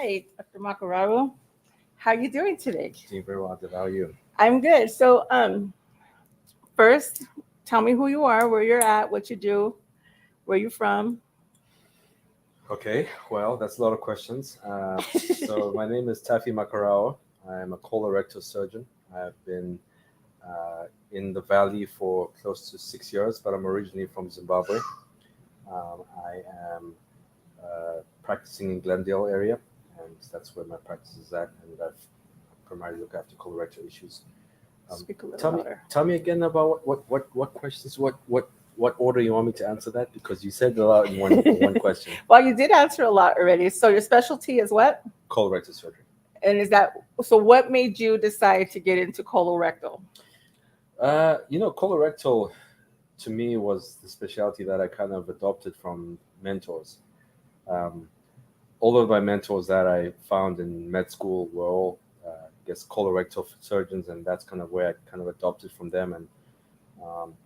Hi, Dr. Makararo. How you doing today? Doing very well. How are you? I'm good. So, first, tell me who you are, where you're at, what you do, where you from. Okay, well, that's a lot of questions. So my name is Tafi Makarao. I'm a colorectal surgeon. I've been in the valley for close to 6 years, but I'm originally from Zimbabwe. I am practicing in Glendale area, and that's where my practice is at, and I've primarily look after colorectal issues. Um, Speak a little tell me, louder. tell me again about what questions, what order you want me to answer that because you said a lot in one question. Well, you did answer a lot already. So your specialty is what? Colorectal surgery. And is that so? What made you decide to get into colorectal? Colorectal to me was the specialty that I kind of adopted from mentors. Um, all of my mentors that I found in med school were all, I guess, colorectal surgeons, and that's kind of where I kind of adopted from them. And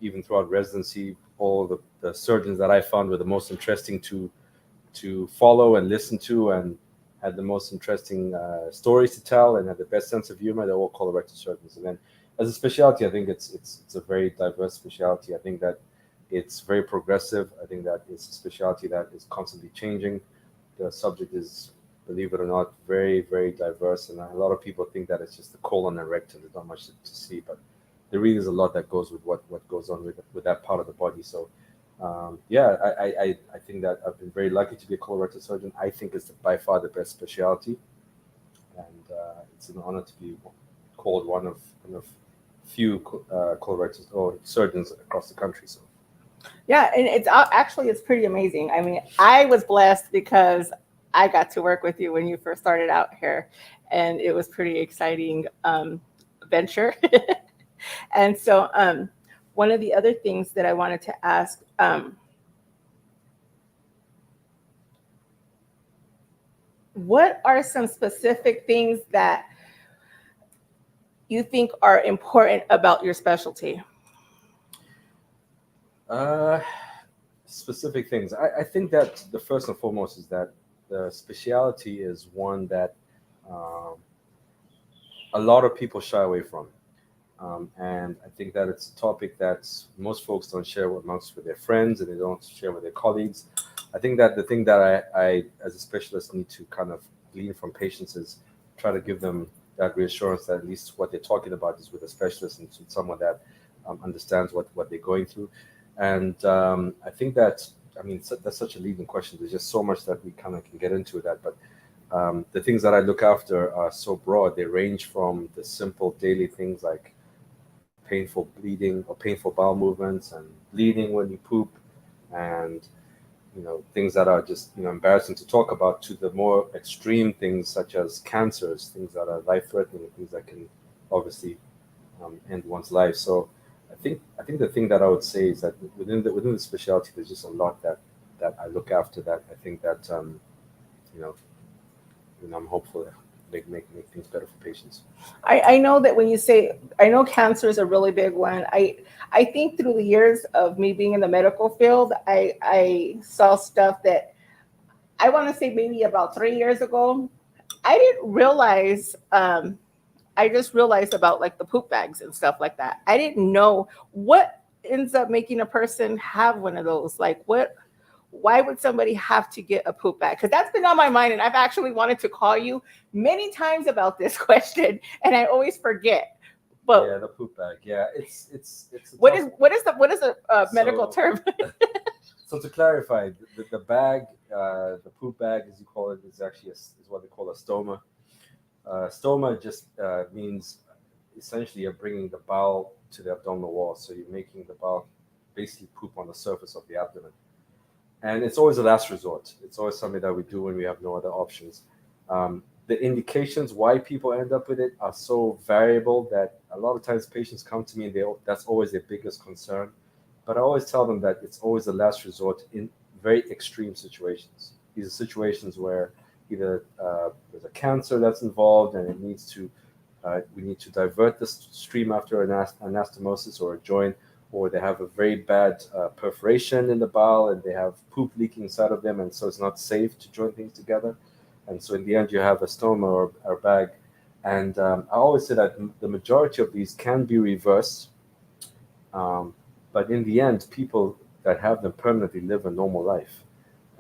even throughout residency, all the surgeons that I found were the most interesting to follow and listen to, and had the most interesting stories to tell, and had the best sense of humor. They're all colorectal surgeons. And then, as a specialty, I think it's a very diverse specialty. I think that it's very progressive. I think that it's a specialty that is constantly changing. The subject is, believe it or not, very, very diverse, and a lot of people think that it's just the colon and rectum. There's not much to see, but there really is a lot that goes with what goes on with that part of the body. So, yeah, I think that I've been very lucky to be a colorectal surgeon. I think it's by far the best specialty, and it's an honor to be called one of few colorectal or surgeons across the country. So, Yeah, and it's pretty amazing. I mean, I was blessed because I got to work with you when you first started out here, and it was pretty exciting venture. And so, one of the other things that I wanted to ask, what are some specific things that you think are important about your specialty? uh, specific things. I think that the first and foremost is that the specialty is one that um, a lot of people shy away from. And I think that it's a topic that most folks don't share amongst with their friends and they don't share with their colleagues. I think that the thing that I as a specialist, need to kind of glean from patients is try to give them that reassurance that at least what they're talking about is with a specialist and someone that understands what they're going through. And I think that, I mean, that's such a leading question. There's just so much that we kind of can get into that. But the things that I look after are so broad. They range from the simple daily things like painful bleeding or painful bowel movements and bleeding when you poop, and things that are just embarrassing to talk about, to the more extreme things such as cancers, things that are life threatening, things that can obviously end one's life. So I think the thing that I would say is that within the specialty, there's just a lot that I look after, that I think that you know I'm hopeful that make things better for patients. I know that when you say, I know cancer is a really big one. I think through the years of me being in the medical field, I saw stuff that I want to say maybe about 3 years ago. I didn't realize. I just realized about like the poop bags and stuff like that. I didn't know what ends up making a person have one of those. Like what? Why would somebody have to get a poop bag? Because that's been on my mind, and I've actually wanted to call you many times about this question, and I always forget. But Yeah, the poop bag. Yeah, it's a what tough. is the medical So term? so to clarify, the bag, the poop bag, as you call it, is actually is what they call a stoma. Stoma just means essentially you're bringing the bowel to the abdominal wall, so you're making the bowel basically poop on the surface of the abdomen. And it's always a last resort. It's always something that we do when we have no other options. The indications why people end up with it are so variable that a lot of times patients come to me and that's always their biggest concern. But I always tell them that it's always a last resort in very extreme situations. These are situations where either there's a cancer that's involved and we need to divert the stream after an anastomosis or a joint, or they have a very bad perforation in the bowel and they have poop leaking inside of them, and so it's not safe to join things together. and so in the end you have a stoma or bag. And I always say that the majority of these can be reversed, um, but in the end, people that have them permanently live a normal life.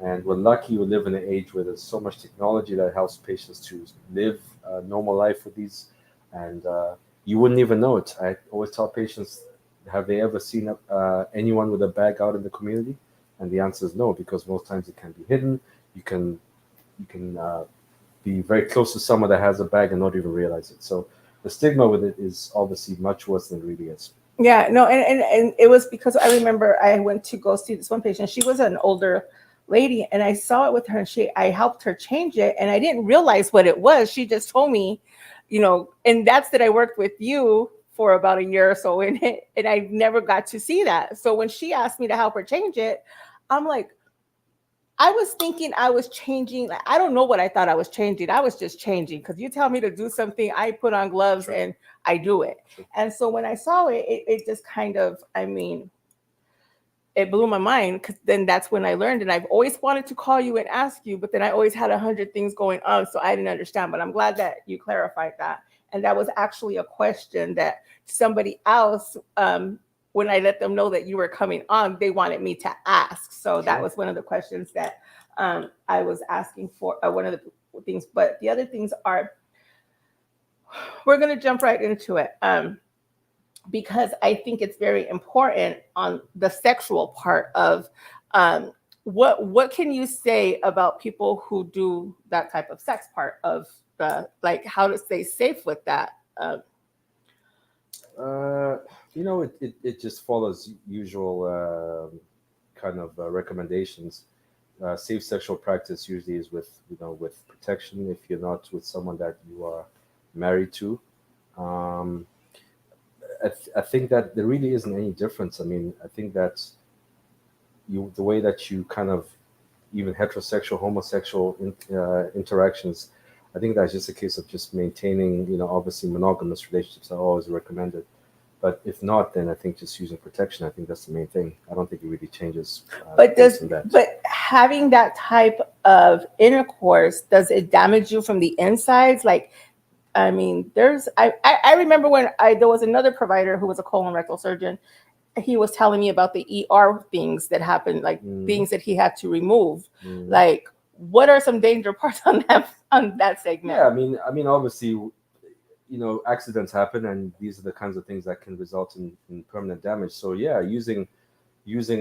And we're lucky we live in an age where there's so much technology that helps patients to live a normal life with these. And you wouldn't even know it. I always tell patients, have they ever seen anyone with a bag out in the community? And the answer is no, because most times it can be hidden. You can you can be very close to someone that has a bag and not even realize it. So the stigma with it is obviously much worse than it really is. Yeah, no, and it was because I remember I went to go see this one patient. She was an older lady, and I saw it with her, and I helped her change it, and I didn't realize what it was. She just told me, and that's that I worked with you for about a year or so in it, and I never got to see that. So when she asked me to help her change it, I'm like, I was thinking I was changing. Like, I don't know what I thought I was changing. I was just changing because you tell me to do something, I put on gloves Sure. and I do it. Sure. And so when I saw it, it just kind of, I mean, it blew my mind because then that's when I learned. And I've always wanted to call you and ask you, but then I always had 100 things going on. So I didn't understand. But I'm glad that you clarified that. And that was actually a question that somebody else, when I let them know that you were coming on, they wanted me to ask. So that Sure. was one of the questions that I was asking for, one of the things. But the other things are, we're going to jump right into it. Because I think it's very important on the sexual part of what can you say about people who do that type of sex part of the, like, how to stay safe with that? Uh, it just follows usual kind of recommendations. Safe sexual practice usually is with protection if you're not with someone that you are married to. Um, I think that there really isn't any difference. I mean, I think that the way that you kind of even heterosexual, homosexual interactions, I think that's just a case of just maintaining, obviously monogamous relationships are always recommended. But if not, then I think just using protection, I think that's the main thing. I don't think it really changes But based on that. but having that type of intercourse, does it damage you from the insides? Like, I mean, I remember when there was another provider who was a colon rectal surgeon. He was telling me about the ER things that happened, like Hmm. things that he had to remove. Hmm. Like, what are some danger parts on that segment? Yeah, obviously, accidents happen, and these are the kinds of things that can result in permanent damage. So yeah, using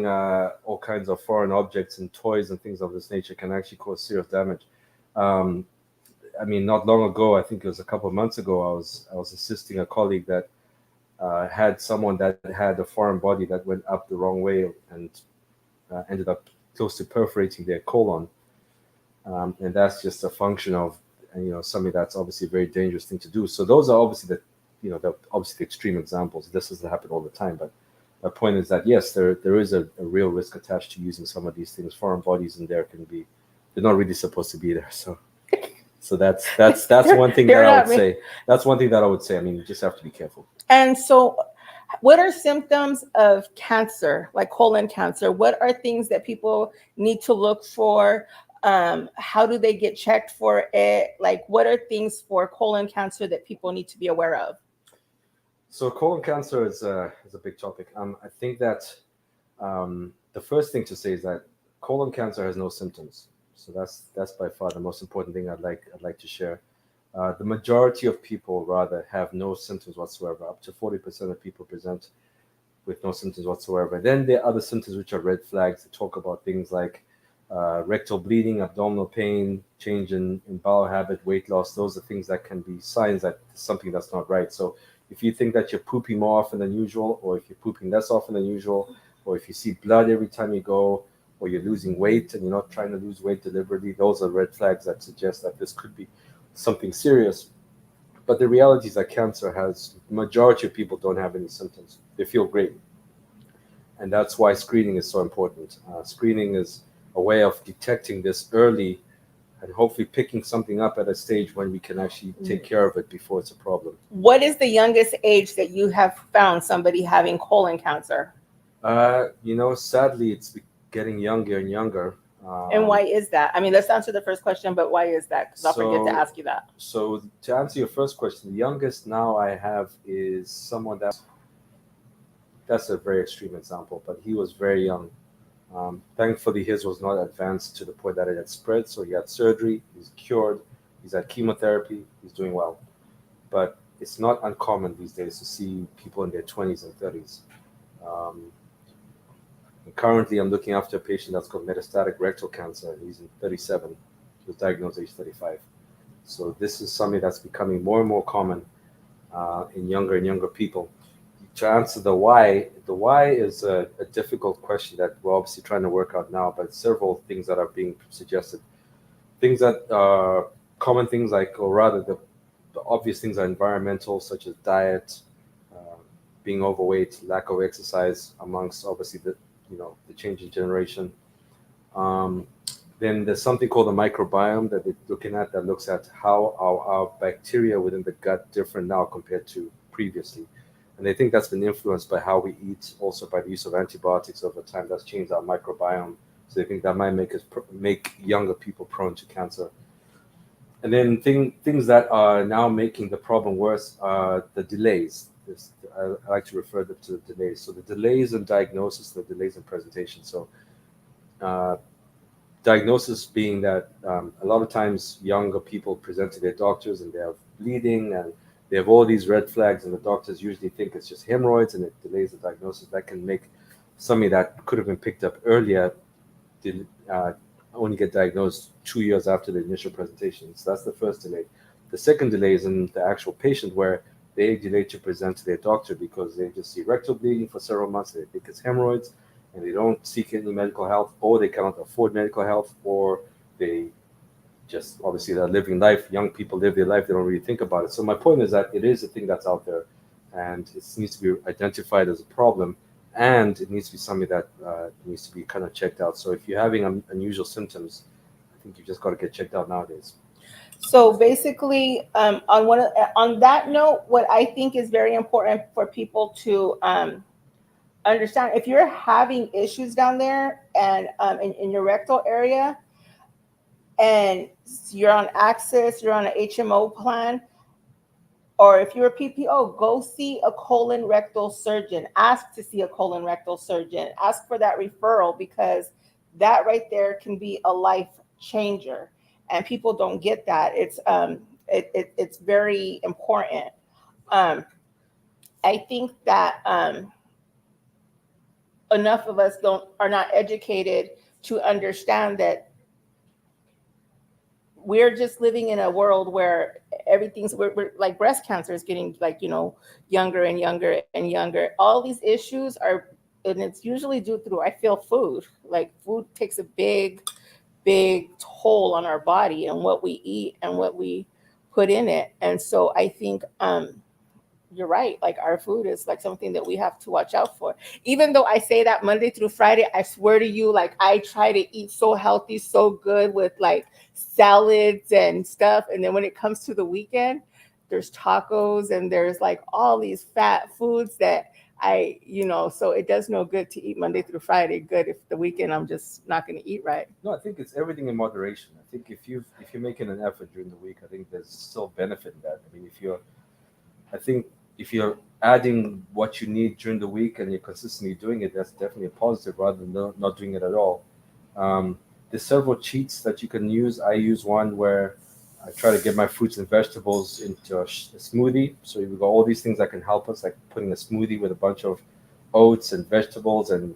all kinds of foreign objects and toys and things of this nature can actually cause serious damage. Um, not long ago, I think it was a couple of months ago, I was assisting a colleague that had someone that had a foreign body that went up the wrong way and ended up close to perforating their colon, and that's just a function of something that's obviously a very dangerous thing to do. So those are obviously the extreme examples. This doesn't happen all the time, but my point is that yes, there is a real risk attached to using some of these things. Foreign bodies in there can be, they're not really supposed to be there. So that's one thing that They're I would not me. say. That's one thing that I would say. I mean, you just have to be careful. And so, what are symptoms of cancer, like colon cancer? What are things that people need to look for? How do they get checked for it? Like, what are things for colon cancer that people need to be aware of? So colon cancer is a big topic. I think that the first thing to say is that colon cancer has no symptoms. So that's by far the most important thing I'd like to share. The majority of people rather have no symptoms whatsoever. Up to 40% of people present with no symptoms whatsoever. Then there are other symptoms which are red flags that talk about things like rectal bleeding, abdominal pain, change in bowel habit, weight loss. Those are things that can be signs that something that's not right. So if you think that you're pooping more often than usual, or if you're pooping less often than usual, or if you see blood every time you go, or you're losing weight and you're not trying to lose weight deliberately, those are red flags that suggest that this could be something serious. But the reality is that cancer has, majority of people don't have any symptoms. They feel great, and that's why screening is so important. Screening is a way of detecting this early and hopefully picking something up at a stage when we can actually take care of it before it's a problem. What is the youngest age that you have found somebody having colon cancer? Sadly, it's getting younger and younger. And Um, why is that? I mean, let's answer the first question, but why is that? Because I'll forget to so, ask you that. so to answer your first question, the youngest now I have is someone that's a very extreme example, but he was very young. Thankfully, his was not advanced to the point that it had spread. So he had surgery, he's cured, he's had chemotherapy, he's doing well. But it's not uncommon these days to see people in their 20s and 30s. Um, and currently, I'm looking after a patient that's got metastatic rectal cancer. He's in 37. He was diagnosed age 35. So this is something that's becoming more and more common in younger and younger people. To answer the why is a difficult question that we're obviously trying to work out now, but several things that are being suggested. Things that are common things like, or rather the obvious things are environmental, such as diet, uh, being overweight, lack of exercise, amongst obviously the changing generation. Um, then there's something called the microbiome that they're looking at that looks at how our bacteria within the gut different now compared to previously. And they think that's been influenced by how we eat, also by the use of antibiotics over time. That's changed our microbiome. So they think that might make younger people prone to cancer. And then things that are now making the problem worse are the delays. I like to refer them to the delays. So the delays in diagnosis, the delays in presentation. So uh, diagnosis being that a lot of times younger people present to their doctors and they have bleeding and they have all these red flags, and the doctors usually think it's just hemorrhoids and it delays the diagnosis. That can make something that could have been picked up earlier uh, only get diagnosed 2 years after the initial presentation. So that's the first delay. The second delay is in the actual patient where they delay to present to their doctor because they just see rectal bleeding for several months. They think it's hemorrhoids and they don't seek any medical help, or they cannot afford medical help, or they just obviously they're living life. Young people live their life, they don't really think about it. So my point is that it is a thing that's out there and it needs to be identified as a problem, and it needs to be something that needs to be kind of checked out. So if you're having unusual symptoms, I think you just got to get checked out nowadays. So basically, on that note, what I think is very important for people to understand, if you're having issues down there and in your rectal area, and you're on Access, you're on an HMO plan, or if you're a PPO, go see a colon rectal surgeon. Ask to see a colon rectal surgeon. Ask for that referral, because that right there can be a life changer, and people don't get that. It's very important. Um, I think that enough of us don't are not educated to understand that we're just living in a world where we're like breast cancer is getting, like, younger and younger and younger. All these issues are, and it's usually due through, I feel, food. Like, food takes a big toll on our body and what we eat and what we put in it. And so I think you're right. Like, our food is like something that we have to watch out for. Even though I say that Monday through Friday, I swear to you, like, I try to eat so healthy, so good, with like salads and stuff. And then when it comes to the weekend, there's tacos and there's like all these fat foods that so it does no good to eat Monday through Friday. Good if the weekend I'm just not going to eat right. No, I think it's everything in moderation. I think if you're making an effort during the week, I think there's still benefit in that. I mean, I think if you're adding what you need during the week and you're consistently doing it, that's definitely a positive rather than not doing it at all. Um, there's several cheats that you can use. I use one where I try to get my fruits and vegetables into a smoothie. So you've got all these things that can help us, like putting a smoothie with a bunch of oats and vegetables and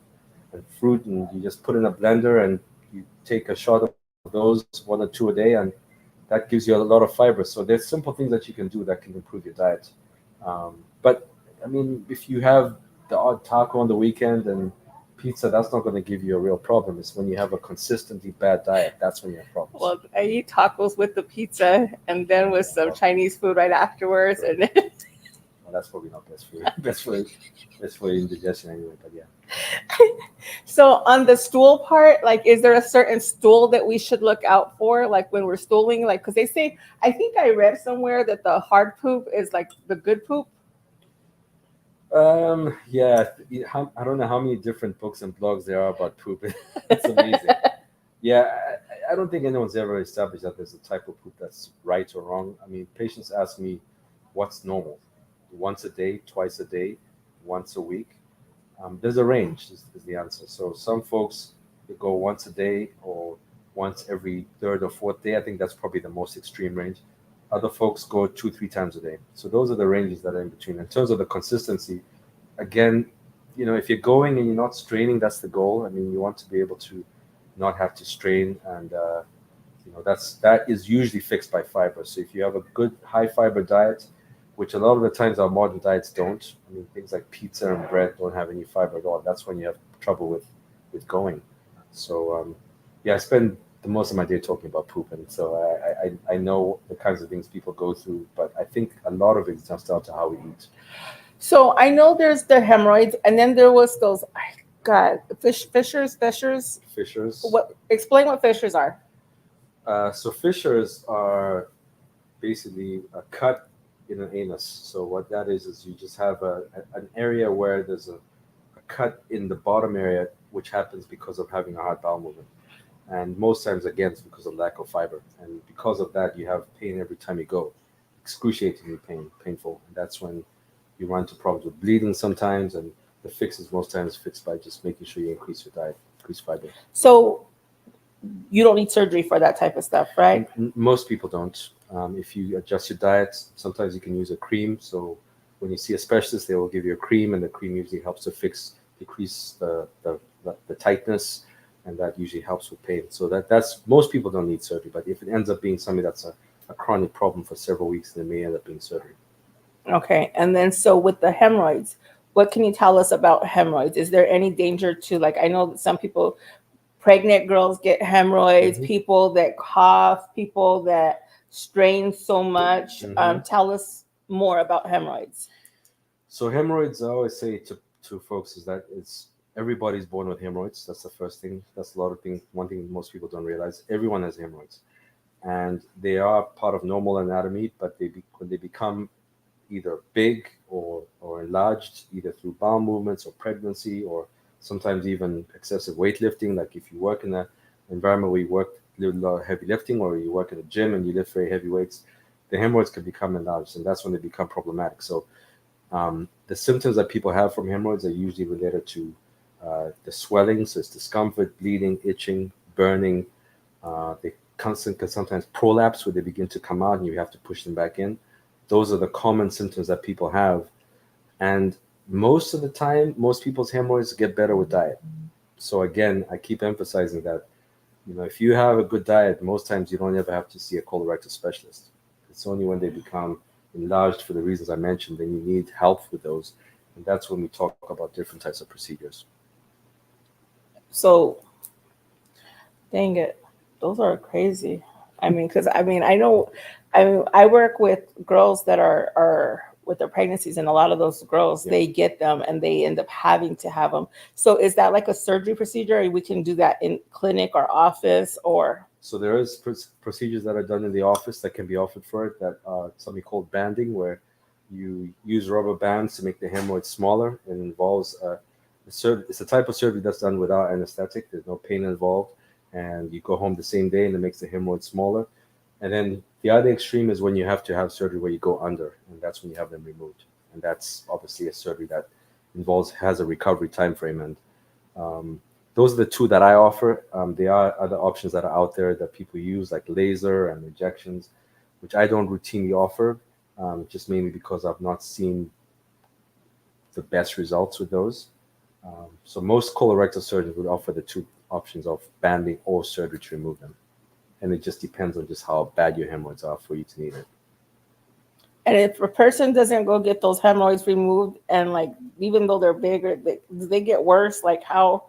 fruit, and you just put in a blender and you take a shot of those, one or two a day, and that gives you a lot of fiber. So there's simple things that you can do that can improve your diet. But I mean, if you have the odd taco on the weekend and pizza, that's not going to give you a real problem. It's when you have a consistently bad diet that's when you have problems. Well, I eat tacos with the pizza and then with some Chinese food right afterwards. Right. And Well, that's probably not best for you. Best for indigestion anyway. But yeah. so on the stool part, like, is there a certain stool that we should look out for, like when we're stooling? Like, because they say, I think I read somewhere that the hard poop is like the good poop. Yeah. I don't know how many different books and blogs there are about poop. It's amazing. Yeah, I don't think anyone's ever established that there's a type of poop that's right or wrong. I mean, patients ask me what's normal, once a day, twice a day, once a week. There's a range, is the answer. So some folks they go once a day or once every third or fourth day. I think that's probably the most extreme range. Other folks go two, three times a day. So those are the ranges that are in between. In terms of the consistency, again, if you're going and you're not straining, that's the goal. I mean, you want to be able to not have to strain, and that is usually fixed by fiber. So if you have a good high fiber diet, which a lot of the times our modern diets don't, I mean, things like pizza and bread don't have any fiber at all. That's when you have trouble with going. So yeah, I spend the most of my day talking about poop, and so I know the kinds of things people go through, but I think a lot of it is just down to how we eat. So I know there's the hemorrhoids, and then there was those. God, fissures. Fissures. What? Explain what fissures are. So fissures are basically a cut in an anus. So what that is you just have an area where there's a cut in the bottom area, which happens because of having a hard bowel movement. And most times, again, it's because of lack of fiber. And because of that, you have pain every time you go, excruciatingly painful. And that's when you run into problems with bleeding sometimes. And the fix is most times fixed by just making sure you increase your diet, increase fiber. So you don't need surgery for that type of stuff, right? Most people don't. If you adjust your diet, sometimes you can use a cream. So when you see a specialist, they will give you a cream, and the cream usually helps to decrease the tightness, and that usually helps with pain. So that's most people don't need surgery, but if it ends up being something that's a chronic problem for several weeks, then it may end up being surgery. Okay. And then so with the hemorrhoids, what can you tell us about hemorrhoids? Is there any danger to, like, I know that some people, pregnant girls get hemorrhoids, Hmm. people that cough, people that strain so much. Hmm. Tell us more about hemorrhoids. So hemorrhoids, I always say to folks is that it's everybody's born with hemorrhoids. That's the first thing. That's a lot of things. One thing most people don't realize: everyone has hemorrhoids, and they are part of normal anatomy. But when they become either big or enlarged, either through bowel movements or pregnancy, or sometimes even excessive weightlifting, like if you work in an environment where you work a lot of heavy lifting, or you work in a gym and you lift very heavy weights, the hemorrhoids can become enlarged, and that's when they become problematic. So the symptoms that people have from hemorrhoids are usually related to the swelling, so it's discomfort, bleeding, itching, burning. They can sometimes prolapse where they begin to come out and you have to push them back in. Those are the common symptoms that people have. And most of the time, most people's hemorrhoids get better with diet. So again, I keep emphasizing that, if you have a good diet, most times you don't ever have to see a colorectal specialist. It's only when they become enlarged for the reasons I mentioned, then you need help with those. And that's when we talk about different types of procedures. So, dang it, those are crazy. I mean, because I know, I work with girls that are with their pregnancies, and a lot of those girls Yeah. they get them and they end up having to have them. So, is that like a surgery procedure? Or we can do that in clinic or office, or So there is procedures that are done in the office that can be offered for it, that something called banding, where you use rubber bands to make the hemorrhoid smaller. It involves it's a type of surgery that's done without anesthetic. There's no pain involved, and you go home the same day, and it makes the hemorrhoid smaller. And then the other extreme is when you have to have surgery where you go under, and that's when you have them removed. And that's obviously a surgery that involves has a recovery time frame, and um, those are the two that I offer. There are other options that are out there that people use, like laser and injections, which I don't routinely offer, just mainly because I've not seen the best results with those. So most colorectal surgeons would offer the two options of banding or surgery to remove them, and it just depends on just how bad your hemorrhoids are for you to need it. and if a person doesn't go get those hemorrhoids removed, and like even though they're bigger, do they get worse? Like how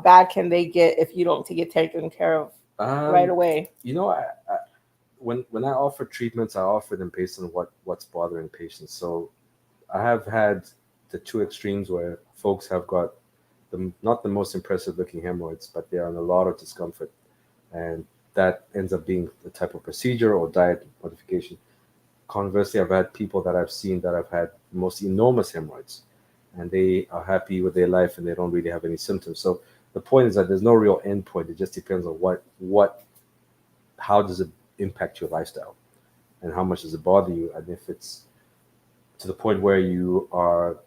bad can they get if you don't get taken care of right Um, away? you know, when I offer treatments, I offer them based on what's bothering patients. So I have had the two extremes where folks have got not the most impressive looking hemorrhoids, but they are in a lot of discomfort, and that ends up being the type of procedure or diet modification. Conversely, I've had people that I've seen that have had most enormous hemorrhoids, and they are happy with their life and they don't really have any symptoms. So the point is that there's no real end point. It just depends on how does it impact your lifestyle, and how much does it bother you, and if it's to the point where you are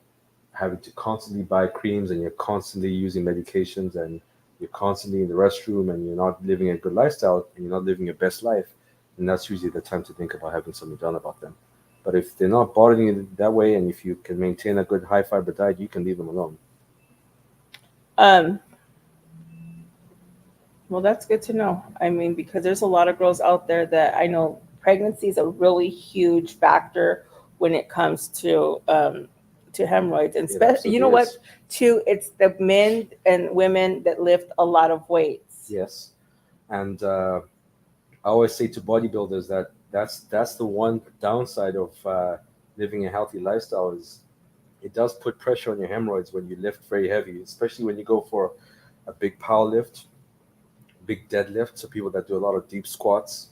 having to constantly buy creams and you're constantly using medications and you're constantly in the restroom and you're not living a good lifestyle and you're not living your best life, then that's usually the time to think about having something done about them. But if they're not bothering you that way, and if you can maintain a good high fiber diet, you can leave them alone. Um, well, that's good to know. I mean, because there's a lot of girls out there that I know pregnancy is a really huge factor when it comes to hemorrhoids, and It you absolutely know what? is. Too, it's the men and women that lift a lot of weights. Yes. And I always say to bodybuilders that that's the one downside of living a healthy lifestyle is it does put pressure on your hemorrhoids when you lift very heavy, especially when you go for a big power lift, big deadlift. So people that do a lot of deep squats,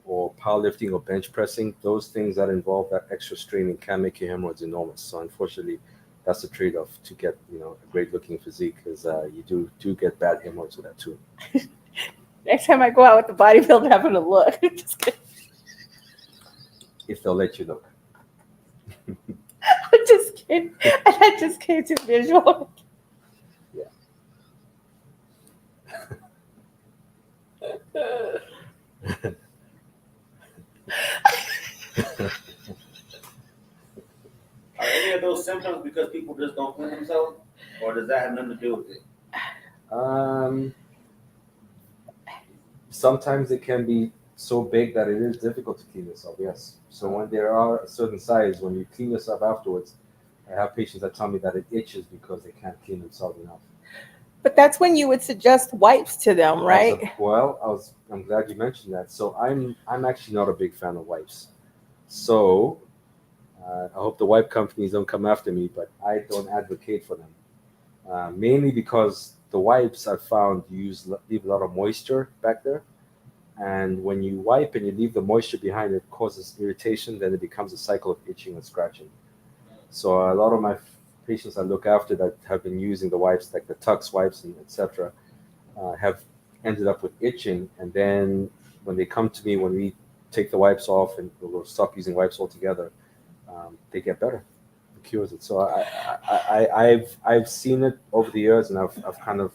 or powerlifting or bench pressing, those things that involve that extra straining can make your hemorrhoids enormous. So unfortunately, that's the trade-off to get a great-looking physique, because you do get bad hemorrhoids with that too. Next time I go out with the bodybuilder, having a look. Just kidding. If they'll let you look. I'm just kidding. I just came to visual. Yeah. Are any of those symptoms because people just don't clean themselves, or does that have nothing to do with it? Um, Sometimes it can be so big that it is difficult to clean yourself. Yes. So when there are a certain size, when you clean yourself afterwards, I have patients that tell me that it itches because they can't clean themselves enough. But that's when you would suggest wipes to them, right? I'm glad you mentioned that. So I'm actually not a big fan of wipes. So I hope the wipe companies don't come after me, but I don't advocate for them. Mainly because the wipes I found leave a lot of moisture back there, and when you wipe and you leave the moisture behind, it causes irritation. Then it becomes a cycle of itching and scratching. So a lot of my patients I look after that have been using the wipes, like the Tux wipes and etc., have ended up with itching. And then when they come to me, when we take the wipes off and we'll stop using wipes altogether, they get better. It cures it. So I've seen it over the years, and I've kind of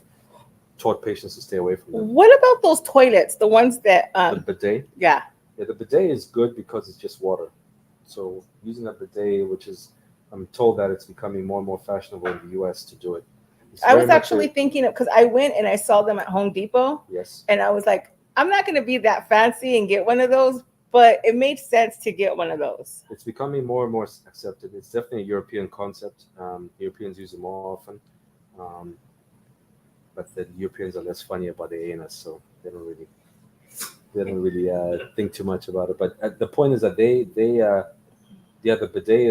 taught patients to stay away from them. What about those toilets? The ones that The bidet, yeah. yeah, the bidet is good because it's just water. So using a bidet, which is, I'm told that it's becoming more and more fashionable in the U.S. to do it. It's I very was much actually thinking of, because I went and I saw them at Home Depot, yes. and I was like, I'm not going to be that fancy and get one of those, but it made sense to get one of those. It's becoming more and more accepted. It's definitely a European concept. Europeans use it more often, um, but the Europeans are less funny about the anus, so they don't really think too much about it. But the point is that yeah, the bidet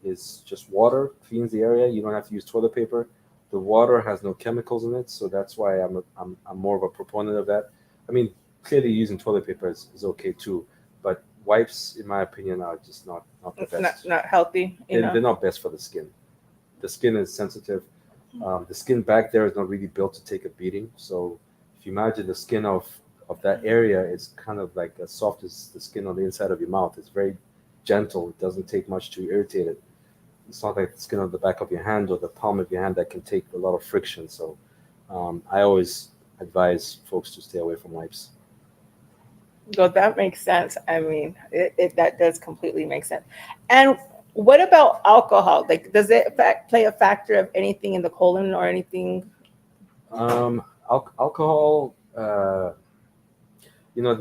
is just water, cleans the area. You don't have to use toilet paper. The water has no chemicals in it, so that's why I'm more of a proponent of that. I mean, clearly using toilet paper is okay too, but wipes, in my opinion, are just not the It's not best. not healthy, you They're know. not best for the skin. The skin is sensitive. The skin back there is not really built to take a beating. So if you imagine the skin of that area, it's kind of like as soft as the skin on the inside of your mouth. It's very gentle. It doesn't take much to irritate it. It's not like the skin on the back of your hand or the palm of your hand that can take a lot of friction. So I always advise folks to stay away from wipes. Well, that makes sense. I mean, that does completely make sense. And what about alcohol? Like, does it play a factor of anything in the colon or anything? Alcohol, the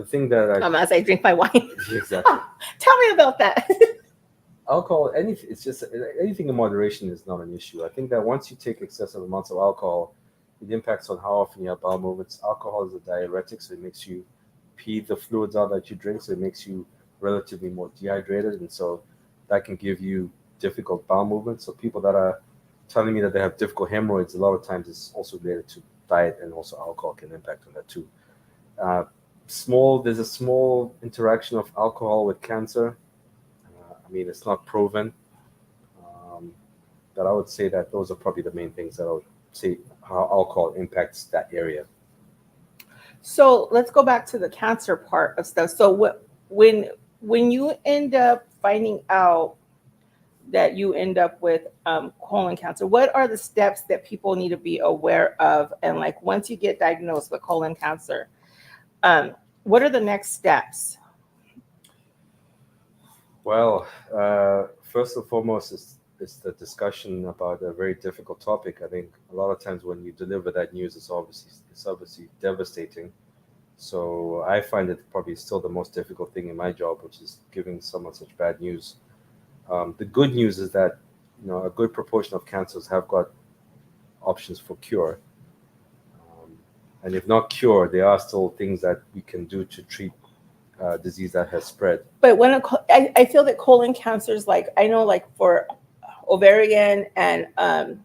thing that As I drink my wine. exactly. Tell me about that. Alcohol, anything, it's just anything in moderation is not an issue. I think that once you take excessive amounts of alcohol, it impacts on how often you have bowel movements. Alcohol is a diuretic, so it makes you pee the fluids out that you drink, so it makes you relatively more dehydrated, and so that can give you difficult bowel movements. So people that are telling me that they have difficult hemorrhoids, a lot of times it's also related to diet, and also alcohol can impact on that too. Uh, there's a small interaction of alcohol with cancer. I mean, it's not proven, um, but I would say that those are probably the main things that I would say how alcohol impacts that area. So let's go back to the cancer part of stuff. So when you end up finding out that you end up with colon cancer, what are the steps that people need to be aware of? And like once you get diagnosed with colon cancer, what are the next steps? Well, first and foremost is the discussion about a very difficult topic. I think a lot of times when you deliver that news, it's obviously devastating. So I find it probably still the most difficult thing in my job, which is giving someone such bad news. The good news is that a good proportion of cancers have got options for cure, um, and if not cure, there are still things that we can do to treat disease that has spread. But I feel that colon cancer is like, I know like for ovarian and um,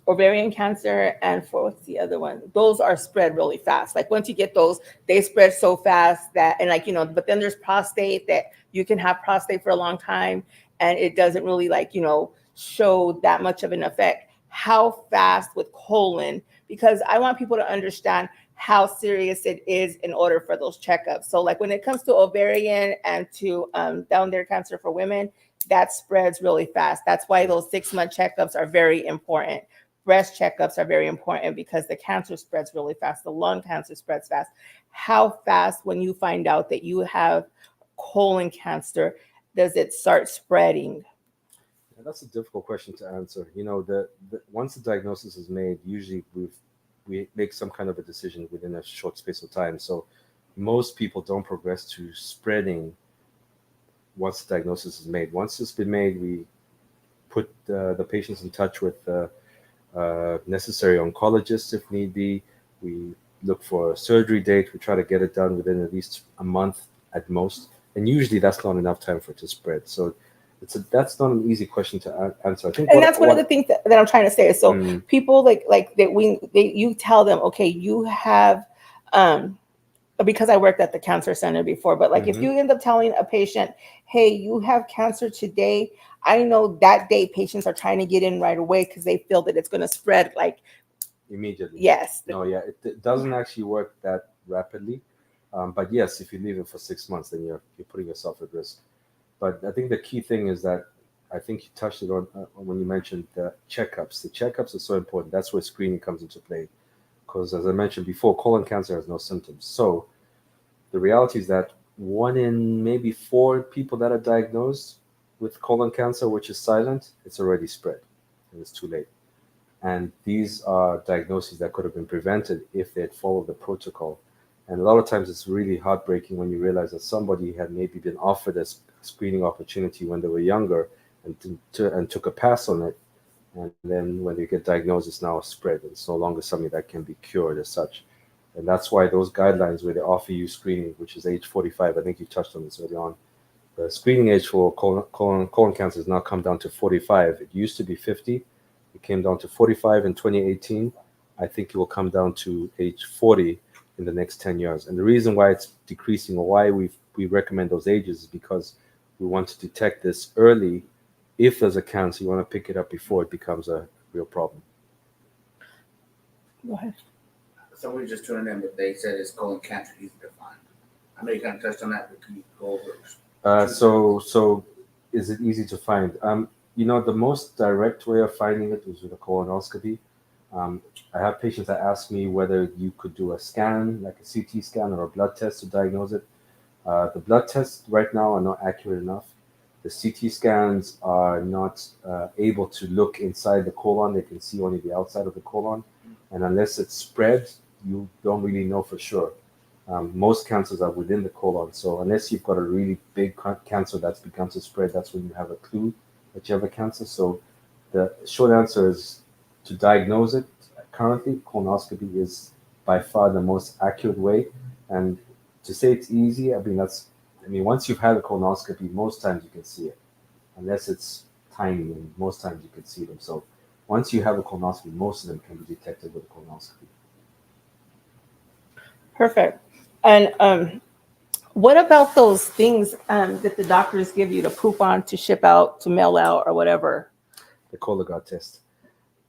ovarian cancer, and for what's the other one, those are spread really fast. Like once you get those, they spread so fast that, and like but then there's prostate, that you can have prostate for a long time and it doesn't really like show that much of an effect. How fast with colon? Because I want people to understand how serious it is in order for those checkups. So like when it comes to ovarian and to down there cancer for women, that spreads really fast. That's why those 6-month checkups are very important. Breast checkups are very important because the cancer spreads really fast. The lung cancer spreads fast. How fast, when you find out that you have colon cancer, does it start spreading? Yeah, that's a difficult question to answer. Once the diagnosis is made, usually we make some kind of a decision within a short space of time. So most people don't progress to spreading once the diagnosis is made. Once it's been made, we put the patients in touch with necessary oncologists if need be. We look for a surgery date. We try to get it done within at least a month at most. And usually that's not enough time for it to spread. So that's not an easy question to answer. I think, and that's one of the things that I'm trying to say is, so people like that you tell them, okay, you have because I worked at the cancer center before, but like if you end up telling a patient, hey, you have cancer today, I know that day patients are trying to get in right away because they feel that it's going to spread like immediately. Yes. No, yeah, it doesn't actually work that rapidly. But yes, if you leave it for 6 months, then you're putting yourself at risk. But I think the key thing is that I think you touched it on when you mentioned the checkups. The checkups are so important. That's where screening comes into play. Because as I mentioned before, colon cancer has no symptoms. So the reality is that 1 in maybe 4 people that are diagnosed with colon cancer, which is silent, it's already spread and it's too late. And these are diagnoses that could have been prevented if they had followed the protocol. And a lot of times it's really heartbreaking when you realize that somebody had maybe been offered a screening opportunity when they were younger and took a pass on it. And then when they get diagnosed, it's now spread. It's no longer something that can be cured as such. And that's why those guidelines where they offer you screening, which is age 45, I think you touched on this early on. The screening age for colon cancer has now come down to 45. It used to be 50. It came down to 45 in 2018. I think it will come down to age 40 in the next 10 years. And the reason why it's decreasing, or why we recommend those ages, is because we want to detect this early. If there's a cancer, you want to pick it up before it becomes a real problem. Go ahead. Somebody just tuned in, but they said it's colon cancer easy to find. I know you kind of touched on that, but can you go over? So is it easy to find? The most direct way of finding it is with a colonoscopy. I have patients that ask me whether you could do a scan, like a CT scan or a blood test to diagnose it. The blood tests right now are not accurate enough. The CT scans are not able to look inside the colon. They can see only the outside of the colon. And unless it's spread, you don't really know for sure. Most cancers are within the colon. So unless you've got a really big cancer that's begun to spread, that's when you have a clue that you have a cancer. So the short answer is, to diagnose it currently, colonoscopy is by far the most accurate way. And to say it's easy, once you've had a colonoscopy, most times you can see it, unless it's tiny, and most times you can see them. So once you have a colonoscopy, most of them can be detected with a colonoscopy. Perfect. And what about those things that the doctors give you to poop on, to ship out, to mail out, or whatever? The Cologuard test.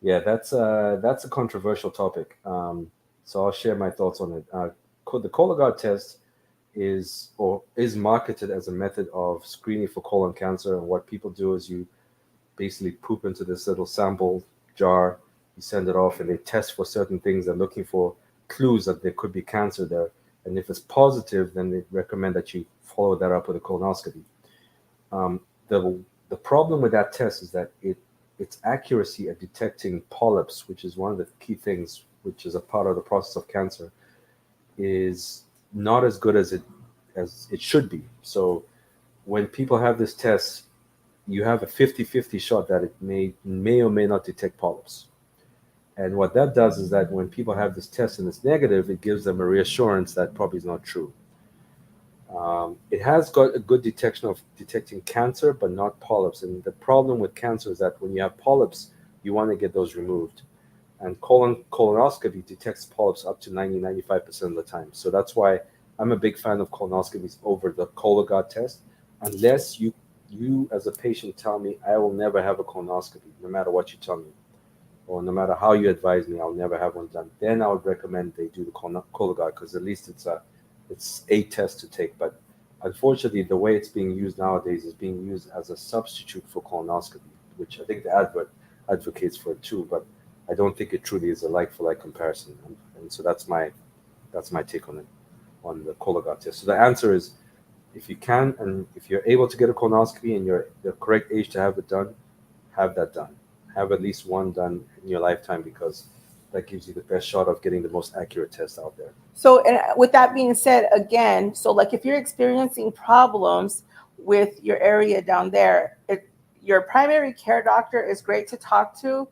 Yeah, that's a controversial topic. So I'll share my thoughts on it. The Cologuard test is marketed as a method of screening for colon cancer, and what people do is you basically poop into this little sample jar, you send it off, and they test for certain things. They're looking for clues that there could be cancer there, and if it's positive, then they recommend that you follow that up with a colonoscopy. Um, the the problem with that test is that its accuracy at detecting polyps, which is one of the key things, which is a part of the process of cancer, is not as good as it should be. So when people have this test, you have a 50-50 shot that it may or may not detect polyps. And what that does is that when people have this test and it's negative, it gives them a reassurance that probably is not true. It has got a good detection of detecting cancer, but not polyps. And the problem with cancer is that when you have polyps, you want to get those removed. And colonoscopy detects polyps up to 90-95% of the time. So that's why I'm a big fan of colonoscopies over the Cologuard test, unless you as a patient tell me I will never have a colonoscopy, no matter what you tell me, or no matter how you advise me, I'll never have one done. Then I would recommend they do the Cologuard because at least it's a test to take. But unfortunately, the way it's being used nowadays is being used as a substitute for colonoscopy, which I think the advert advocates for it too. But I don't think it truly is a like for like comparison. And so that's my take on it, on the Cologuard test. So the answer is, if you can and if you're able to get a colonoscopy and you're the correct age to have it done, have that done. Have at least one done in your lifetime because that gives you the best shot of getting the most accurate test out there. So, and with that being said, again, so like if you're experiencing problems with your area down there, your primary care doctor is great to talk to.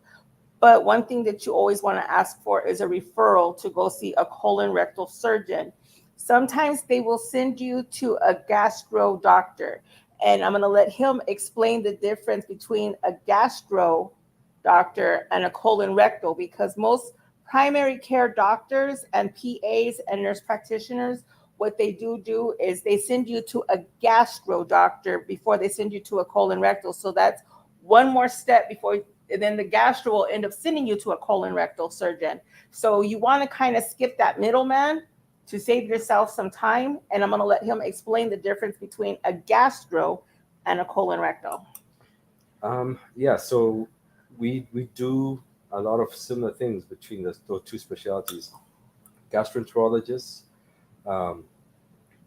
But one thing that you always want to ask for is a referral to go see a colon rectal surgeon. Sometimes they will send you to a gastro doctor, and I'm going to let him explain the difference between a gastro doctor and a colon rectal because most primary care doctors and PAs and nurse practitioners, what they do is they send you to a gastro doctor before they send you to a colon rectal. So that's one more step before, and then the gastro will end up sending you to a colon rectal surgeon. So you want to kind of skip that middleman to save yourself some time. And I'm going to let him explain the difference between a gastro and a colon rectal. Yeah, so we do a lot of similar things between those two specialties. Gastroenterologists um,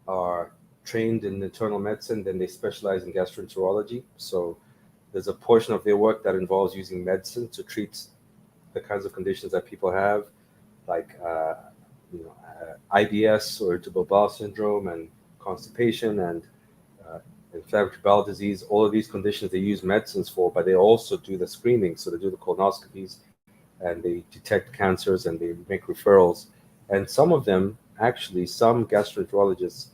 are trained in internal medicine, then they specialize in gastroenterology. So there's a portion of their work that involves using medicine to treat the kinds of conditions that people have, like IBS or irritable bowel syndrome and constipation and uh, inflammatory bowel disease. All of these conditions they use medicines for, but they also do the screening. So they do the colonoscopies and they detect cancers and they make referrals. And some of them, actually, some gastroenterologists,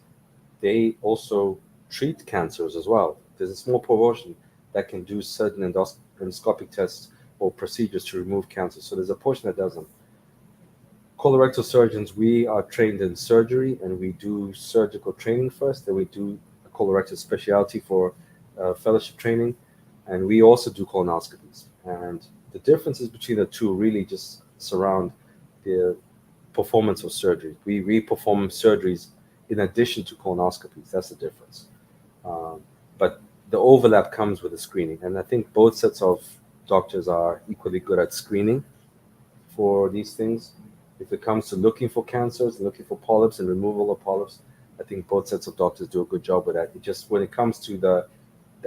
they also treat cancers as well. There's a small proportion that can do certain endoscopic tests or procedures to remove cancer. So there's a portion that doesn't. Colorectal surgeons, we are trained in surgery and we do surgical training first, then we do a colorectal specialty for fellowship training, and we also do colonoscopies. And the differences between the two really just surround the performance of surgery. We perform surgeries in addition to colonoscopies. That's the difference. But the overlap comes with the screening, and I think both sets of doctors are equally good at screening for these things. If it comes to looking for cancers, looking for polyps and removal of polyps, I think both sets of doctors do a good job with that. It just when it comes to the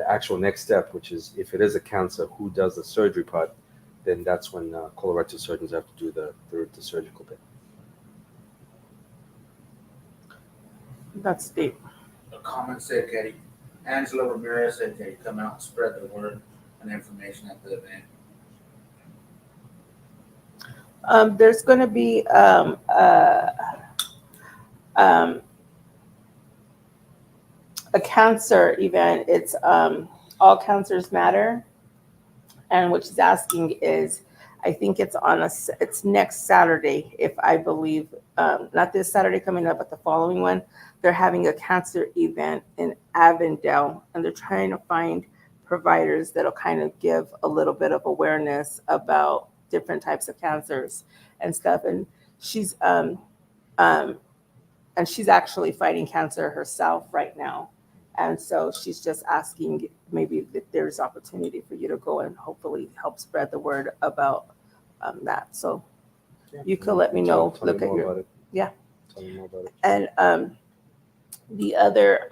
actual next step, which is if it is a cancer, who does the surgery part, then that's when colorectal surgeons have to do the surgical bit. That's deep. A comment said, Katie, Angela Ramirez said, can you come out and spread the word and information at the event? There's going to be um, a cancer event. It's All Cancers Matter. And what she's asking is, I think it's next Saturday, if I believe, not this Saturday coming up, but the following one. They're having a cancer event in Avondale, and they're trying to find providers that'll kind of give a little bit of awareness about different types of cancers and stuff. And she's um, and she's actually fighting cancer herself right now. And so she's just asking maybe if there's opportunity for you to go and hopefully help spread the word about that. So you could let me know. Tell Look me at more your about it. yeah. Tell me more about it. And the other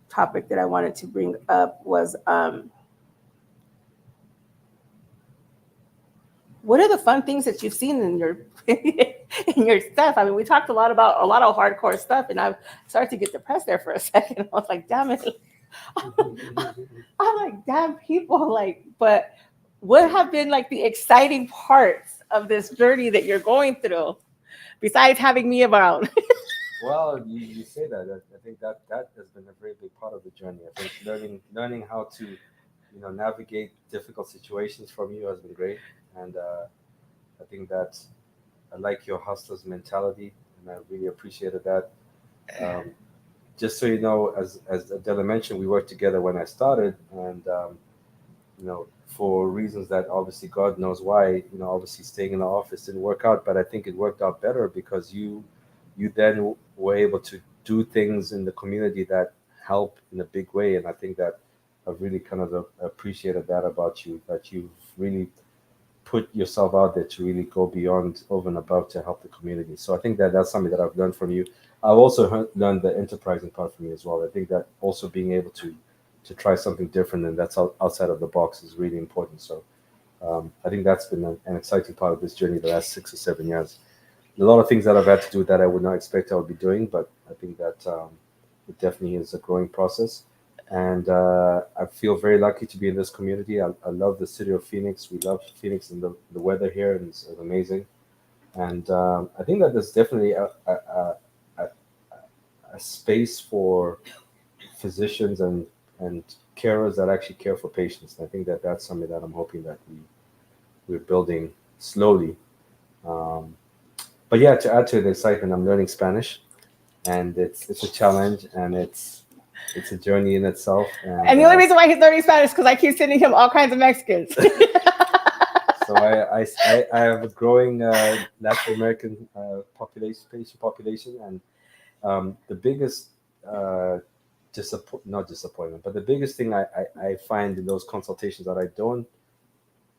topic that I wanted to bring up was what are the fun things that you've seen in your in your stuff? I mean, we talked a lot about a lot of hardcore stuff, and I started to get depressed there for a second. I was like, damn it. I'm like, damn people, like, but what have been like the exciting parts of this journey that you're going through besides having me around? Well, you say that. I think that has been a very big part of the journey. I think learning how to, navigate difficult situations from you has been great, and I think that I like your hustler's mentality, and I really appreciated that. Um, just so you know, as Adela mentioned, we worked together when I started, and for reasons that obviously God knows why, obviously staying in the office didn't work out, but I think it worked out better because you then were able to do things in the community that help in a big way, and I think that I've really kind of appreciated that about you, that you've really put yourself out there to really go beyond over and above to help the community. So I think that that's something that I've learned from you. I've also learned the enterprising part from you as well. I think that also being able to try something different and that's outside of the box is really important. So I think that's been an exciting part of this journey the last 6 or 7 years. A lot of things that I've had to do that I would not expect I would be doing, but I think that it definitely is a growing process. And I feel very lucky to be in this community. I love the city of Phoenix. We love Phoenix and the weather here is amazing. And I think that there's definitely a, a space for physicians and carers that actually care for patients. And I think that that's something that I'm hoping that we're building slowly. Um, but yeah, to add to the excitement, I'm learning Spanish, and it's a challenge, and it's a journey in itself. And the only reason why he's learning Spanish is because I keep sending him all kinds of Mexicans. So I have a growing Latin American patient population, and the biggest not disappointment, but the biggest thing I find in those consultations that I don't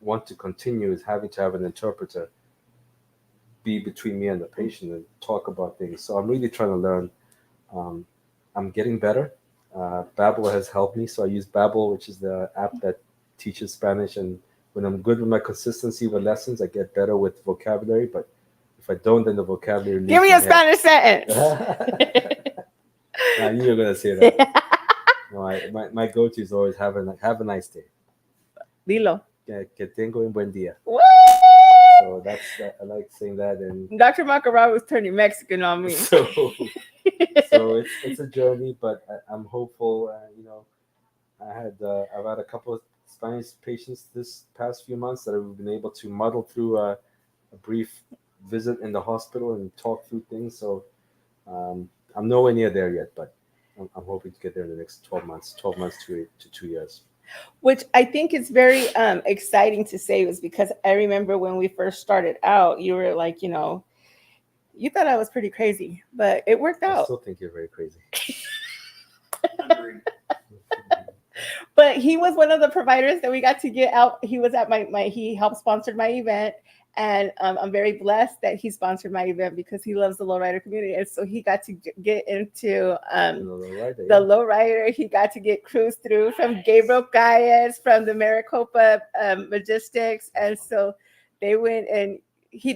want to continue is having to have an interpreter be between me and the patient and talk about things. So I'm really trying to learn. Um, I'm getting better. Babbel has helped me, so I use Babbel, which is the app that teaches Spanish. And when I'm good with my consistency with lessons, I get better with vocabulary. But if I don't, then the vocabulary leaves Give me my a Spanish sentence. I knew you were gonna say that. No, my go-to is always have a nice day. Dilo. Que tengo un buen día. Woo! So I like saying that, and Dr. Macaroni was turning Mexican on me. so it's a journey, but I'm hopeful. I've had a couple of Spanish patients this past few months that have been able to muddle through a brief visit in the hospital and talk through things. So I'm nowhere near there yet, but I'm hoping to get there in the next 12 months to 2 years. Which I think is very exciting to say, was because I remember when we first started out, you were like, you thought I was pretty crazy, but it worked I out. still think you're very crazy. But he was one of the providers that we got to get out. He was at he helped sponsor my event. And I'm very blessed that he sponsored my event because he loves the lowrider community. And so he got to get into the lowrider. He got to get cruised through from Gabriel Gaius, from the Maricopa Logistics. And so they went and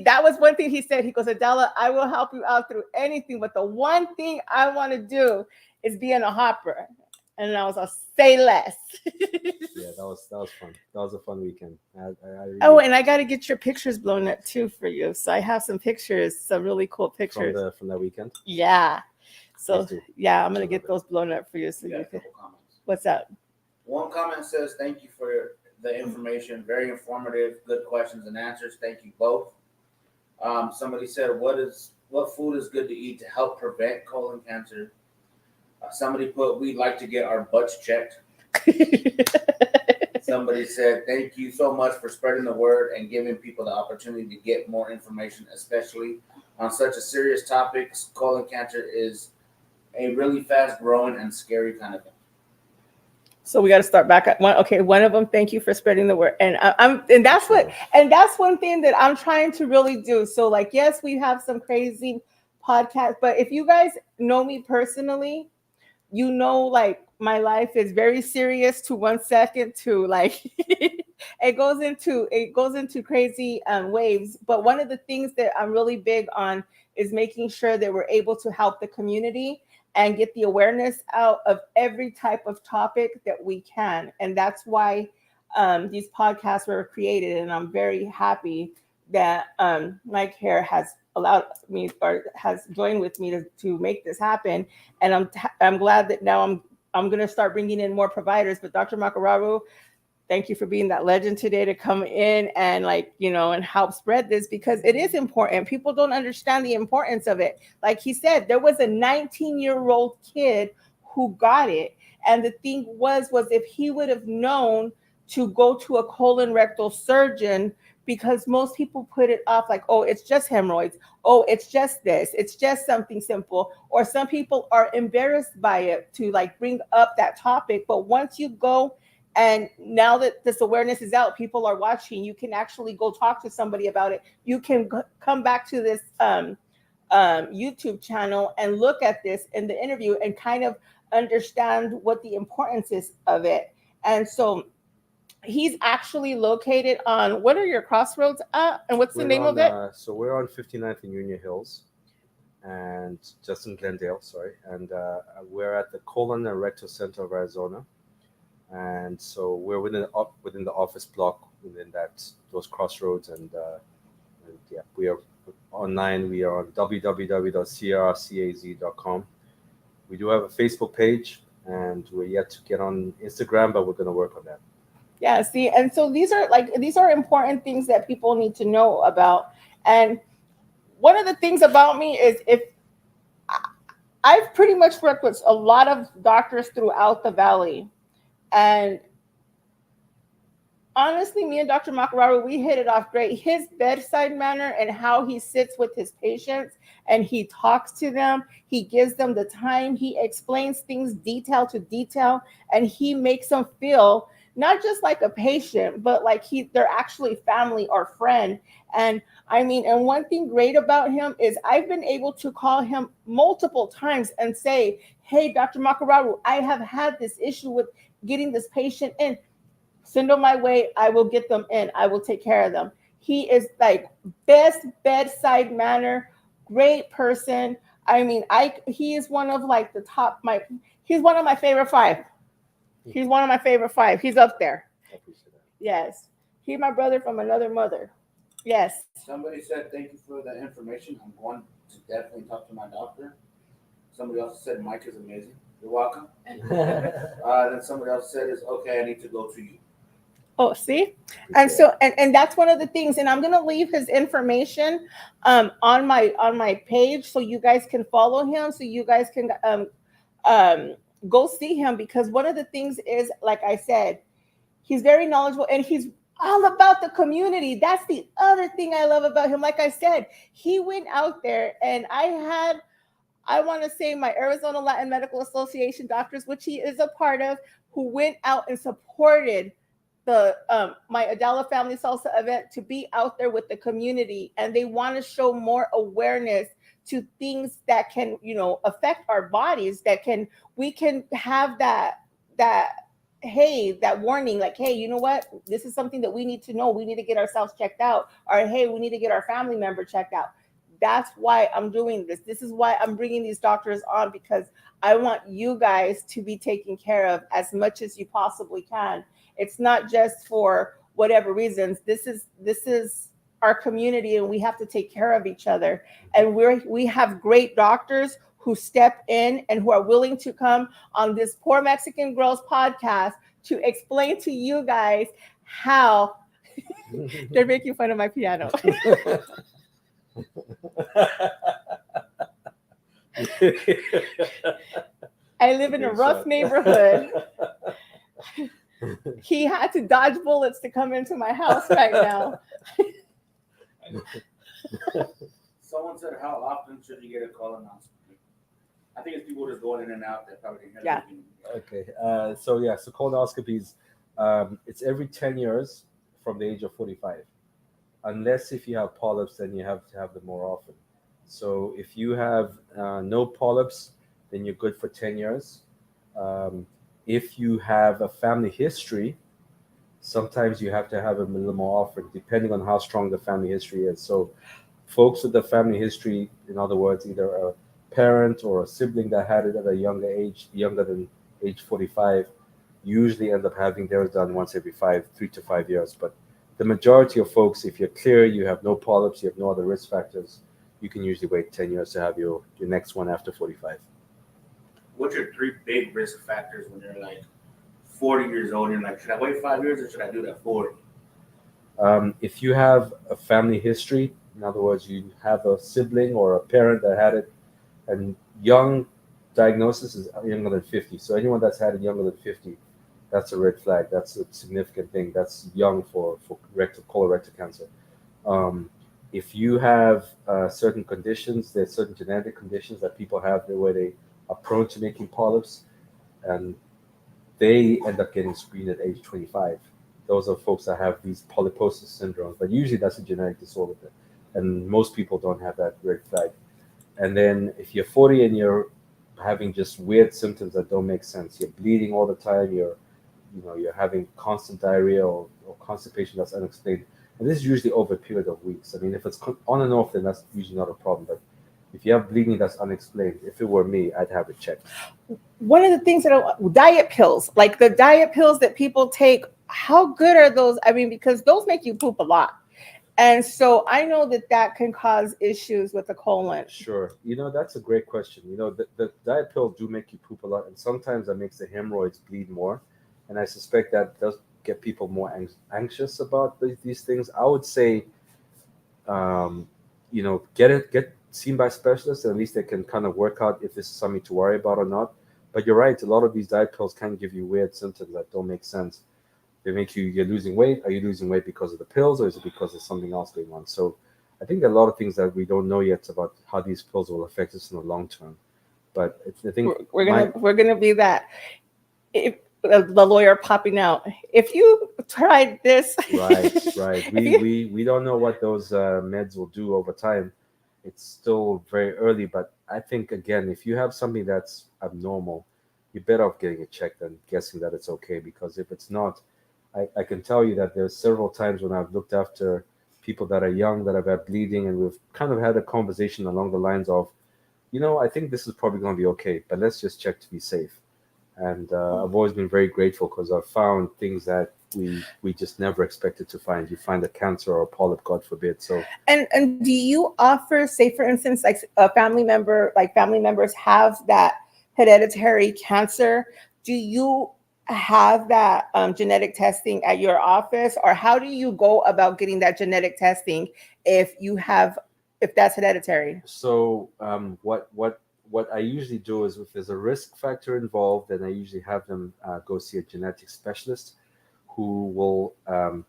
that was one thing he said. He goes, Adela, I will help you out through anything, but the one thing I want to do is be in a hopper. And I was like, say less. Yeah, that was fun. That was a fun weekend. I really, and I got to get your pictures blown up too for you. So I have some pictures, some really cool pictures from that weekend. Yeah. So yeah, I'm gonna get those blown up for you. So you can. What's up? One comment says, "Thank you for the information. Very informative. Good questions and answers. Thank you both." Somebody said, "What food is good to eat to help prevent colon cancer?" Somebody put, "We'd like to get our butts checked." Somebody said, thank you so much for spreading the word and giving people the opportunity to get more information, especially on such a serious topic. Colon cancer is a really fast growing and scary kind of thing. So we got to start back at one. Okay, one of them. Thank you for spreading the word, and that's Sure. that's one thing that I'm trying to really do. So like, yes, we have some crazy podcasts, but if you guys know me personally, you know, like my life is very serious to 1 second to like it goes into crazy waves. But one of the things that I'm really big on is making sure that we're able to help the community and get the awareness out of every type of topic that we can. And that's why these podcasts were created. And I'm very happy that Mike here has allowed me or has joined with me to make this happen. And I'm glad that now I'm going to start bringing in more providers. But Dr. Makararu, thank you for being that legend today to come in and and help spread this, because it is important. People don't understand the importance of it. Like he said, there was a 19-year-old kid who got it. And the thing was if he would have known to go to a colon rectal surgeon, because most people put it off like, oh, it's just hemorrhoids. Oh, it's just this. It's just something simple. Or some people are embarrassed by it to like bring up that topic. But once you go, and now that this awareness is out, people are watching, you can actually go talk to somebody about it. You can come back to this YouTube channel and look at this in the interview and kind of understand what the importance is of it. And so he's actually located on, what are your crossroads at? And what's the name of it? So we're on 59th and Union Hills, and just in Glendale, sorry. And we're at the Colon and Rectal Center of Arizona. And so we're within the office block, within those crossroads. And yeah, we are online. We are on www.crcaz.com. We do have a Facebook page, and we're yet to get on Instagram, but we're going to work on that. Yeah, see, and so these are important things that people need to know about. And one of the things about me is, if I've pretty much worked with a lot of doctors throughout the valley, and honestly, me and Dr. Makararu, we hit it off great. His bedside manner and how he sits with his patients and he talks to them, he gives them the time, he explains things detail to detail, and he makes them feel not just like a patient, but like they're actually family or friend. And I mean, and one thing great about him is I've been able to call him multiple times and say, hey, Dr. Makararu, I have had this issue with getting this patient in. Send them my way. I will get them in. I will take care of them. He is like best bedside manner, great person. I mean, he is one of like the top, he's one of my favorite five. He's one of my favorite five. He's up there. Yes. He's my brother from another mother. Yes. Somebody said, thank you for the information. I'm going to definitely talk to my doctor. Somebody else said, Mike is amazing. You're welcome. Then somebody else said, okay, I need to go to you. Oh, see? And so, and that's one of the things, and I'm going to leave his information on my page so you guys can follow him, so you guys can go see him, because one of the things is, like I said, he's very knowledgeable and he's all about the community. That's the other thing I love about him. Like I said, he went out there, and I want to say my Arizona Latin Medical Association doctors, which he is a part of, who went out and supported the my Adela Family Salsa event to be out there with the community, and they want to show more awareness to things that can, affect our bodies, we can have that warning, like, hey, you know what, this is something that we need to know. We need to get ourselves checked out, or hey, we need to get our family member checked out. That's why I'm doing this. This is why I'm bringing these doctors on, because I want you guys to be taken care of as much as you possibly can. It's not just for whatever reasons. This is our community, and we have to take care of each other. And we have great doctors who step in and who are willing to come on this Poor Mexican Girls podcast to explain to you guys how they're making fun of my piano. I live in a rough neighborhood. He had to dodge bullets to come into my house right now. Someone said, how often should you get a colonoscopy? I think it's people just going in and out that probably didn't hear Yeah. the Okay. So colonoscopies, it's every 10 years from the age of 45. Unless if you have polyps, then you have to have them more often. So if you have no polyps, then you're good for 10 years. Um, if you have a family history, sometimes you have to have them a little more often, depending on how strong the family history is. So folks with the family history, in other words, either a parent or a sibling that had it at a younger age, younger than age 45, usually end up having theirs done once every 3 to 5 years. But the majority of folks, if you're clear, you have no polyps, you have no other risk factors, you can usually wait 10 years to have your next one after 45. What's your three big risk factors when you're like 40 years old and you're like, should I wait 5 years or should I do that 40? If you have a family history, in other words, you have a sibling or a parent that had it, and young diagnosis is younger than 50. So anyone that's had it younger than 50, that's a red flag. That's a significant thing. That's young for colorectal cancer. Um, if you have certain conditions, there's certain genetic conditions that people have where they are prone to making polyps, and they end up getting screened at age 25. Those are folks that have these polyposis syndromes, but usually that's a genetic disorder, and most people don't have that red flag. And then if you're 40 and you're having just weird symptoms that don't make sense, you're bleeding all the time, you're having constant diarrhea or constipation that's unexplained. And this is usually over a period of weeks. I mean, if it's on and off, then that's usually not a problem. But if you have bleeding that's unexplained, if it were me, I'd have it checked. One of the things diet pills, like the diet pills that people take, how good are those? I mean, because those make you poop a lot. And so I know that can cause issues with the colon. Sure. That's a great question. The diet pill do make you poop a lot, and sometimes that makes the hemorrhoids bleed more. And I suspect that does get people more anxious about these things. I would say, um, get seen by specialists. At least they can kind of work out if this is something to worry about or not. But you're right. A lot of these diet pills can give you weird symptoms that don't make sense. They make you're losing weight. Are you losing weight because of the pills, or is it because there's something else going on? So I think there are a lot of things that we don't know yet about how these pills will affect us in the long term. But I think we're gonna be that. If, the lawyer popping out. If you tried this, right. We don't know what those meds will do over time. It's still very early, but I think again, if you have something that's abnormal, you're better off getting it checked than guessing that it's okay. Because if it's not, I can tell you that there's several times when I've looked after people that are young that have had bleeding, and we've kind of had a conversation along the lines of, I think this is probably going to be okay, but let's just check to be safe. And I've always been very grateful because I've found things that we just never expected to find. You find a cancer or a polyp, God forbid. So and do you offer, say for instance, like a family member, like family members have that hereditary cancer? Do you have that genetic testing at your office, or how do you go about getting that genetic testing if that's hereditary? So what I usually do is, if there's a risk factor involved, then I usually have them go see a genetic specialist who will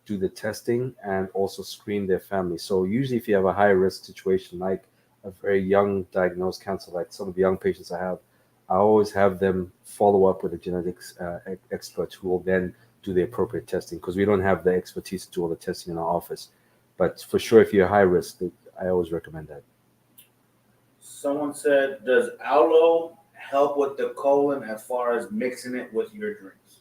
do the testing and also screen their family. So usually, if you have a high risk situation like a very young diagnosed cancer, like some of the young patients I have, I always have them follow up with a genetics expert who will then do the appropriate testing, because we don't have the expertise to do all the testing in our office. But for sure, if you're high risk, I always recommend that. Someone said, does aloe help with the colon as far as mixing it with your drinks?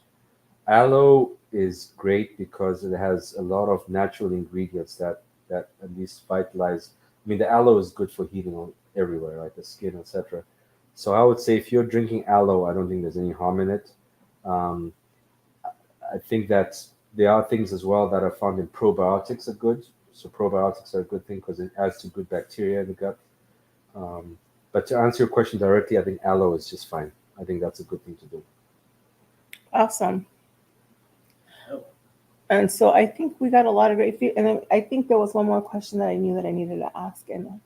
Aloe is great because it has a lot of natural ingredients that at least vitalize. I mean, the aloe is good for healing everywhere, right? The skin, etc. So I would say if you're drinking aloe, I don't think there's any harm in it. Um, I think that there are things as well that are found in probiotics are good. So probiotics are a good thing because it adds to good bacteria in the gut. Um, but to answer your question directly, I think aloe is just fine. I think that's a good thing to do. Awesome. And so I think we got a lot of great feedback. And then I think there was one more question that I knew that I needed to ask, and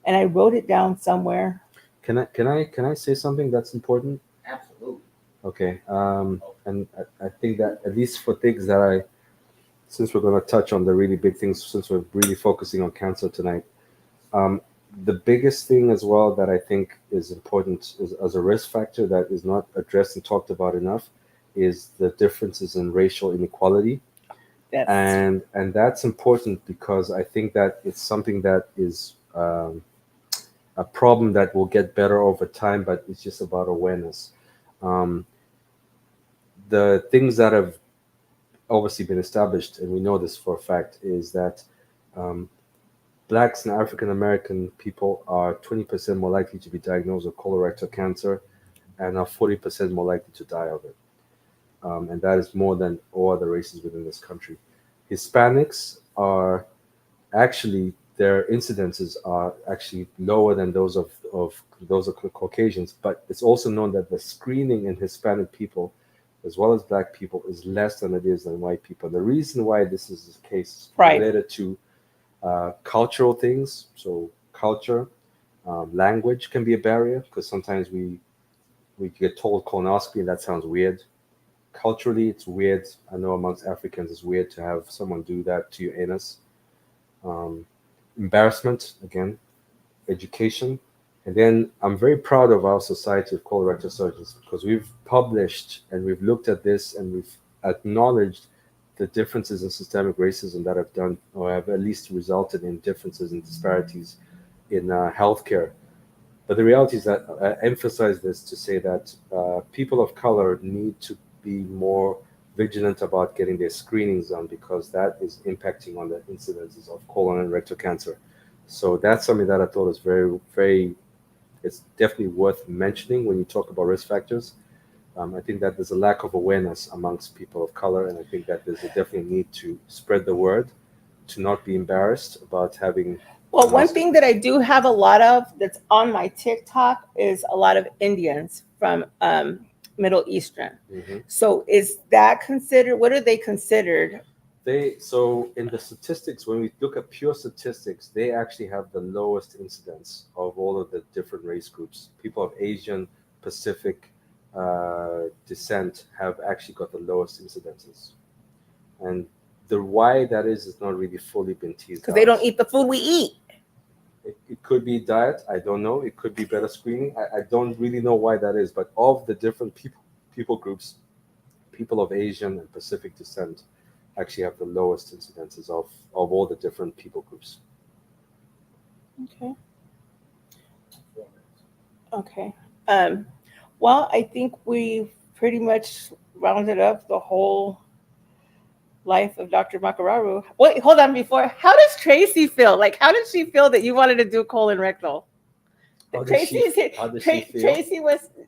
I wrote it down somewhere. Can I say something that's important? Absolutely. Okay. And I think that at least for things that since we're going to touch on the really big things, since we're really focusing on cancer tonight, um, the biggest thing as well that I think is important is, as a risk factor that is not addressed and talked about enough is the differences in racial inequality. That's And that's important because I think that it's something that is a problem that will get better over time, but it's just about awareness. Um, the things that have obviously been established, and we know this for a fact, is that um, blacks and African American people are 20% more likely to be diagnosed with colorectal cancer and are 40% more likely to die of it. And that is more than all other races within this country. Hispanics are actually, their incidences are actually lower than of those of Caucasians, but it's also known that the screening in Hispanic people as well as black people is less than it is in white people. The reason why this is the case is right. related to cultural things. So culture, language can be a barrier because sometimes we get told colonoscopy and that sounds weird. Culturally, it's weird. I know amongst Africans, it's weird to have someone do that to your anus. Um, Embarrassment, again, education. And then I'm very proud of our Society of Colorectal Surgeons because we've published and we've looked at this and we've acknowledged the differences in systemic racism that have done or have at least resulted in differences and disparities in healthcare. But the reality is that I emphasize this to say that people of color need to be more vigilant about getting their screenings done because that is impacting on the incidences of colon and rectal cancer. So that's something that I thought is very, it's definitely worth mentioning when you talk about risk factors. I think that there's a lack of awareness amongst people of color, and I think that there's a definitely need to spread the word, to not be embarrassed about having Well, one colonoscopy. thing that I do have a lot of that's on my TikTok is a lot of Indians from Middle Eastern. Hmm. So is that considered? What are they considered? So in the statistics, when we look at pure statistics, they actually have the lowest incidence of all of the different race groups. People of Asian, Pacific descent have actually got the lowest incidences, and the why that is not really fully been teased Because they out. don't eat the food we eat. It could be diet. I don't know. It could be better screening. I don't really know why that is. But of the different people groups, people of Asian and Pacific descent actually have the lowest incidences of all the different people groups. Okay. Okay. Um, well, I think we pretty much rounded up the whole life of Dr. Makararu. Wait, hold on. Before, how does Tracy feel? Like, how did she feel that you wanted to do colon rectal? Tracy is his, How does she feel?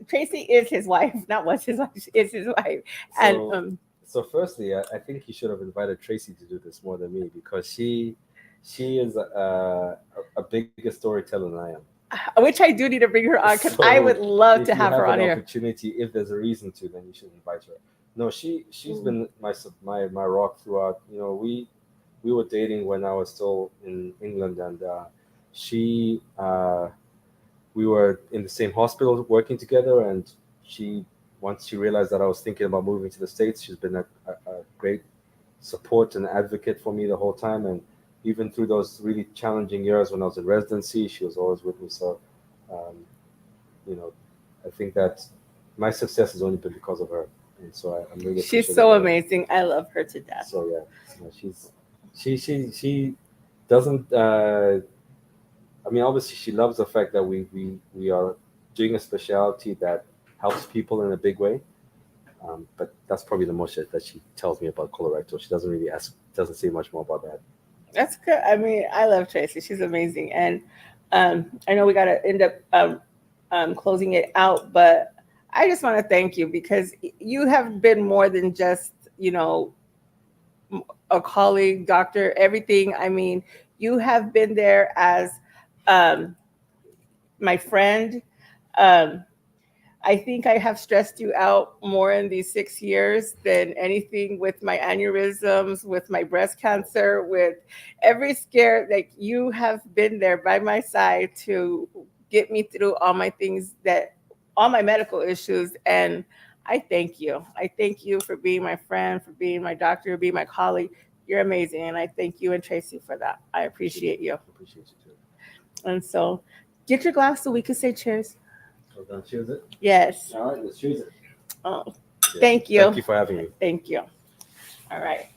Tracy is his wife, not was his wife. Is his wife, and So firstly, I think you should have invited Tracy to do this more than me because she is a bigger storyteller than I am. which I do need to bring her on because I would So love to if you have her have on an here. opportunity, if there's a reason to, then you should invite her. No, she's Mm. been my rock throughout. You know, we were dating when I was still in England, and she we were in the same hospital working together, and she once she realized that I was thinking about moving to the States, she's been a great support and advocate for me the whole time. And even through those really challenging years when I was in residency, she was always with me. So, um, you know, I think that my success has only been because of her. And so I'm really She's appreciative so of her. amazing. I love her to death. So, yeah, no, she doesn't, I mean, obviously, she loves the fact that we are doing a specialty that helps people in a big way. But that's probably the most that she tells me about colorectal. She doesn't really doesn't say much more about that. That's good. I mean, I love Tracy. She's amazing, and I know we got to end up closing it out, but I just want to thank you because you have been more than just a colleague, doctor, everything. I mean, you have been there as um, my friend. Um, I think I have stressed you out more in these 6 years than anything with my aneurysms, with my breast cancer, with every scare. Like you have been there by my side to get me through all my things all my medical issues. And I thank you. I thank you for being my friend, for being my doctor, being my colleague. You're amazing, and I thank you and Tracy for that. I appreciate you. Appreciate you too. And so, get your glass so we can say cheers. So done. Choose it. Yes. All right, let's choose it. Oh, Yeah. thank you. Thank you for having me. Thank you. All right.